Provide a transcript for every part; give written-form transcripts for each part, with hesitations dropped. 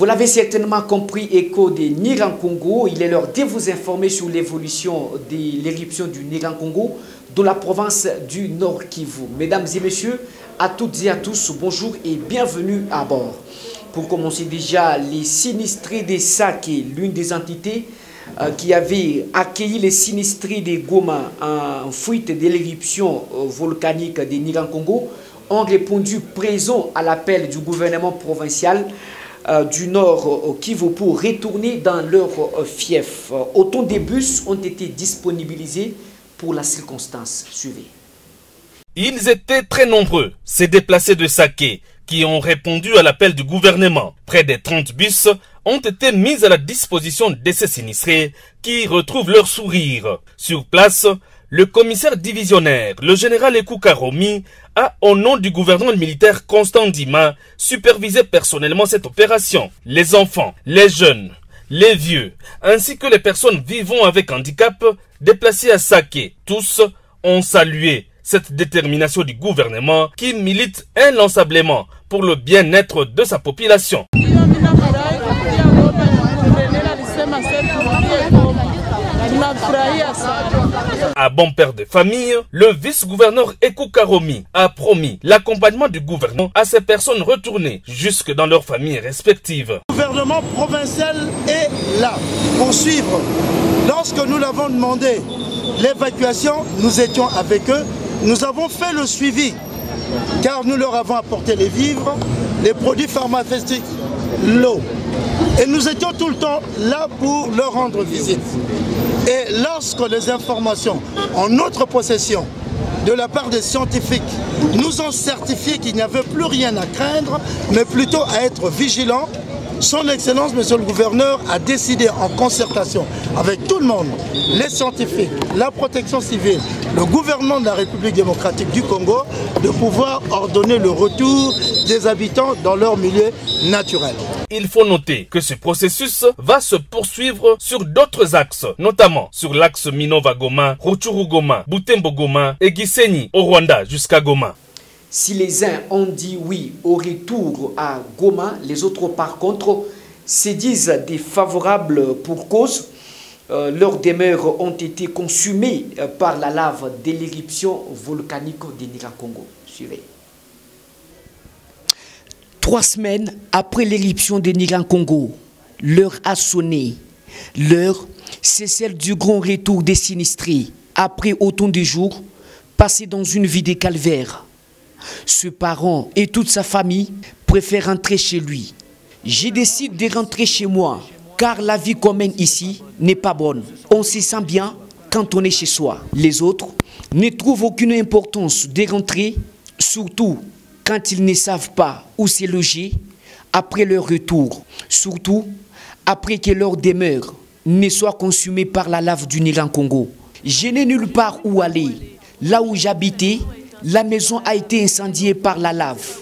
l'avez certainement compris, écho des Nyiragongo, il est l'heure de vous informer sur l'évolution de l'éruption du Nyiragongo dans la province du Nord Kivu. Mesdames et messieurs, à toutes et à tous, bonjour et bienvenue à bord. Pour commencer déjà, les sinistrés des Saké, l'une des entités qui avait accueilli les sinistrés de Goma en fuite de l'éruption volcanique des Nyiragongo, ont répondu présent à l'appel du gouvernement provincial du Nord Kivu pour retourner dans leur fief. Autant de bus ont été disponibilisés pour la circonstance. Suivez. Ils étaient très nombreux, ces déplacés de Saké, qui ont répondu à l'appel du gouvernement. Près de 30 bus ont été mis à la disposition de ces sinistrés qui retrouvent leur sourire. Sur place, le commissaire divisionnaire, le général Ekou Karomi, a, au nom du gouvernement militaire Constant Ndima, supervisé personnellement cette opération. Les enfants, les jeunes, les vieux, ainsi que les personnes vivant avec handicap déplacées à Saké, tous ont salué cette détermination du gouvernement qui milite inlassablement pour le bien-être de sa population. À bon père de famille, le vice-gouverneur Ekou Karomi a promis l'accompagnement du gouvernement à ces personnes retournées jusque dans leurs familles respectives. Le gouvernement provincial est là pour suivre. Lorsque nous l'avons demandé l'évacuation, nous étions avec eux. Nous avons fait le suivi car nous leur avons apporté les vivres, les produits pharmaceutiques, l'eau. Et nous étions tout le temps là pour leur rendre visite. Et lorsque les informations en notre possession de la part des scientifiques nous ont certifié qu'il n'y avait plus rien à craindre, mais plutôt à être vigilants, son Excellence, Monsieur le Gouverneur, a décidé en concertation avec tout le monde, les scientifiques, la protection civile, le gouvernement de la République démocratique du Congo, de pouvoir ordonner le retour des habitants dans leur milieu naturel. Il faut noter que ce processus va se poursuivre sur d'autres axes, notamment sur l'axe Minova-Goma, Rutshuru-Goma, Butembo-Goma et Gisenyi au Rwanda jusqu'à Goma. Si les uns ont dit oui au retour à Goma, les autres par contre se disent défavorables pour cause. Leurs demeures ont été consumées par la lave de l'éruption volcanique de Nyiragongo. Suivez. 3 semaines après l'éruption de Nyiragongo, l'heure a sonné. L'heure, c'est celle du grand retour des sinistrés après autant de jours passés dans une vie de calvaire. Ce parent et toute sa famille préfèrent rentrer chez lui. Je décide de rentrer chez moi, car la vie commune ici n'est pas bonne. On se sent bien quand on est chez soi. Les autres ne trouvent aucune importance de rentrer, surtout quand ils ne savent pas où se loger après leur retour. Surtout après que leur demeure ne soit consumée par la lave du Nyiragongo. Je n'ai nulle part où aller. Là où j'habitais, la maison a été incendiée par la lave.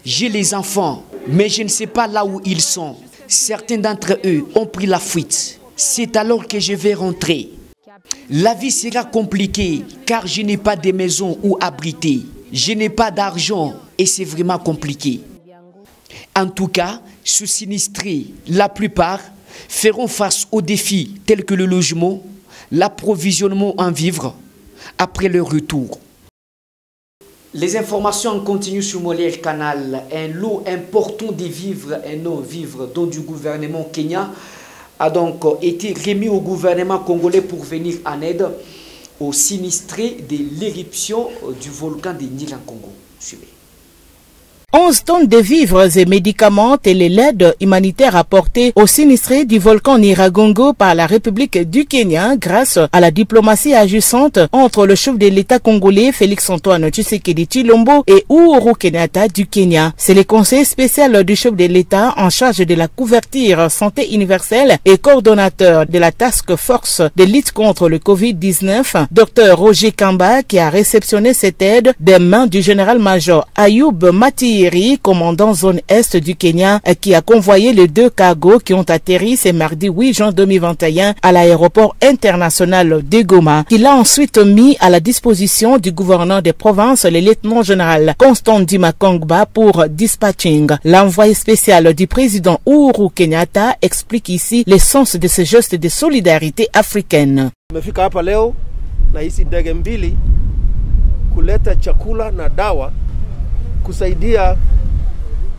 J'ai les enfants, mais je ne sais pas là où ils sont. Certains d'entre eux ont pris la fuite. C'est alors que je vais rentrer. La vie sera compliquée car je n'ai pas de maison où abriter. Je n'ai pas d'argent et c'est vraiment compliqué. En tout cas, sous sinistrés, la plupart feront face aux défis tels que le logement, l'approvisionnement en vivres après leur retour. Les informations continuent sur Molière Canal. Un lot important de vivres et non-vivres dont du gouvernement kenyan a donc été remis au gouvernement congolais pour venir en aide aux sinistrés de l'éruption du volcan de Nyiragongo. Suivez. 11 tonnes de vivres et médicaments et l'aide humanitaire apportée aux sinistrés du volcan Nyiragongo par la République du Kenya grâce à la diplomatie agissante entre le chef de l'État congolais Félix-Antoine Tshisekedi Tshilombo et Uhuru Kenyatta du Kenya. C'est le conseiller spécial du chef de l'État en charge de la couverture santé universelle et coordonnateur de la Task Force de lutte contre le Covid-19, Dr Roger Kamba, qui a réceptionné cette aide des mains du général-major Ayoub Mati Thierry, commandant zone Est du Kenya, qui a convoyé les 2 cargos qui ont atterri ce mardi 8 juin 2021 à l'aéroport international de Goma, qu'il a ensuite mis à la disposition du gouverneur des provinces, le lieutenant-général Constant Ndima Kongba, pour dispatching. L'envoyé spécial du président Uhuru Kenyatta explique ici l'essence de ce geste de solidarité africaine. Tumefika hapa leo na hizi ndege mbili kuleta chakula na dawa kusaidia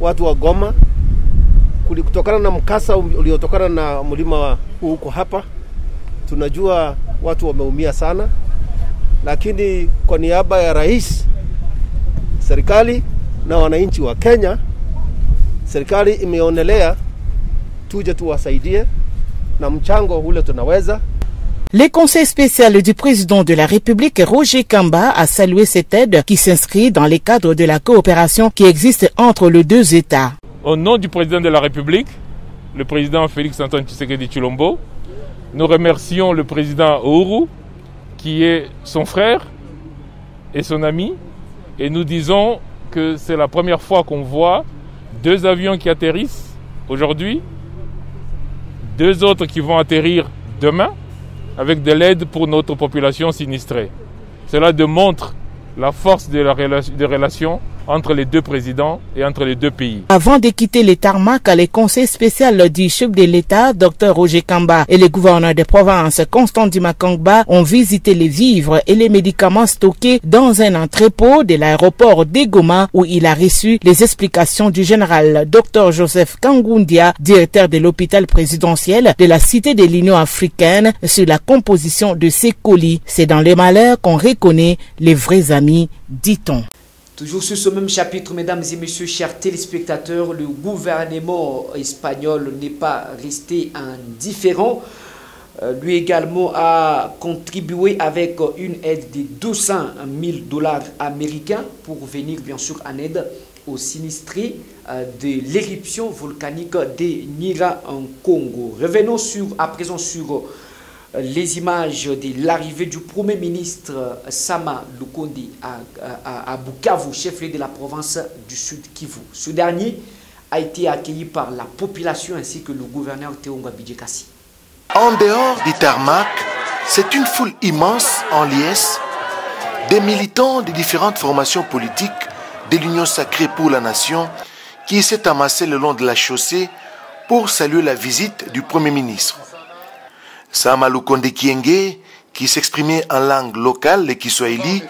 watu wa Goma kutokana na mkasa uliotokana na mlima huko hapa. Tunajua watu wameumia sana, lakini kwa niaba ya rais, serikali na wananchi wa Kenya, serikali imeonelea tuje tuwasaidie na mchango ule tunaweza. Le conseil spécial du président de la République, Roger Kamba, a salué cette aide qui s'inscrit dans les cadres de la coopération qui existe entre les 2 États. Au nom du président de la République, le président Félix-Antoine Tshisekedi Tshilombo, nous remercions le président Uhuru, qui est son frère et son ami, et nous disons que c'est la première fois qu'on voit 2 avions qui atterrissent aujourd'hui, 2 autres qui vont atterrir demain, avec de l'aide pour notre population sinistrée. Cela démontre la force de la relation entre les 2 présidents et entre les 2 pays. Avant de quitter le tarmac, le conseil spécial du chef de l'État, Dr Roger Kamba, et le gouverneur des provinces, Constant Ndima Kongba, ont visité les vivres et les médicaments stockés dans un entrepôt de l'aéroport de Goma, où il a reçu les explications du général Dr Joseph Kangundia, directeur de l'hôpital présidentiel de la Cité de l'Union africaine, sur la composition de ces colis. C'est dans les malheurs qu'on reconnaît les vrais amis, dit-on. Toujours sur ce même chapitre, mesdames et messieurs, chers téléspectateurs, le gouvernement espagnol n'est pas resté indifférent. Lui également a contribué avec une aide de 200 000 $ américains pour venir bien sûr en aide aux sinistrés de l'éruption volcanique de Nyira en Congo. Revenons à présent sur les images de l'arrivée du Premier ministre Sama Lukonde à Bukavu, chef-lieu de la province du Sud Kivu. Ce dernier a été accueilli par la population ainsi que le gouverneur Théonga Bidjekasi. En dehors du tarmac, c'est une foule immense en liesse, des militants de différentes formations politiques de l'Union sacrée pour la nation qui s'est amassée le long de la chaussée pour saluer la visite du Premier ministre. Sama Lukonde Kyenge, qui s'exprimait en langue locale, le Kiswahili,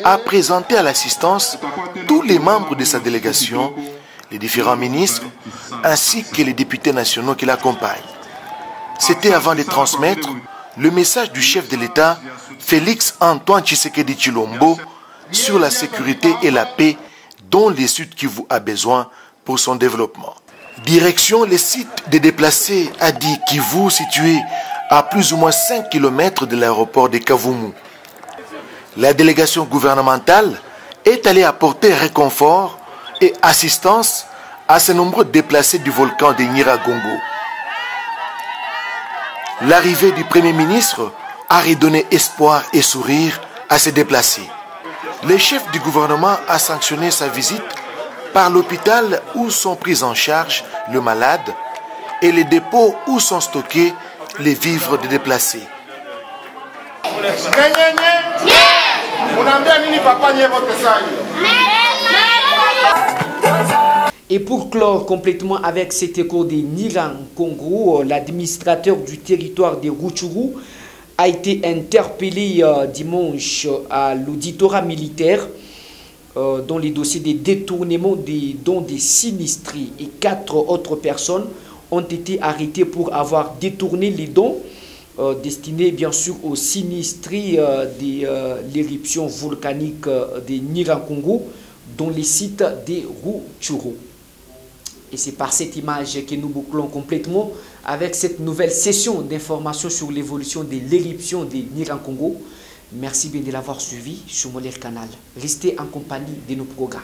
a présenté à l'assistance tous les membres de sa délégation, les différents ministres, ainsi que les députés nationaux qui l'accompagnent. C'était avant de transmettre le message du chef de l'État, Félix-Antoine Tshisekedi Tshilombo, sur la sécurité et la paix dont le Sud Kivu a besoin pour son développement. Direction les sites des déplacés Adi Kivu, situés à plus ou moins 5 km de l'aéroport de Kavumu. La délégation gouvernementale est allée apporter réconfort et assistance à ces nombreux déplacés du volcan de Nyiragongo. L'arrivée du Premier ministre a redonné espoir et sourire à ces déplacés. Le chef du gouvernement a sanctionné sa visite par l'hôpital où sont pris en charge le malade et les dépôts où sont stockés les vivres des déplacés. Et pour clore complètement avec cet écho de Nyira Congo, l'administrateur du territoire de Rutshuru a été interpellé dimanche à l'auditorat militaire dans les dossiers de détournement des dons des sinistrés, et 4 autres personnes ont été arrêtées pour avoir détourné les dons destinés bien sûr aux sinistrés de l'éruption volcanique de Nyiragongo dans les sites de Rutshuru. Et c'est par cette image que nous bouclons complètement avec cette nouvelle session d'information sur l'évolution de l'éruption de Nyiragongo. Merci bien de l'avoir suivi sur mon canal. Restez en compagnie de nos programmes.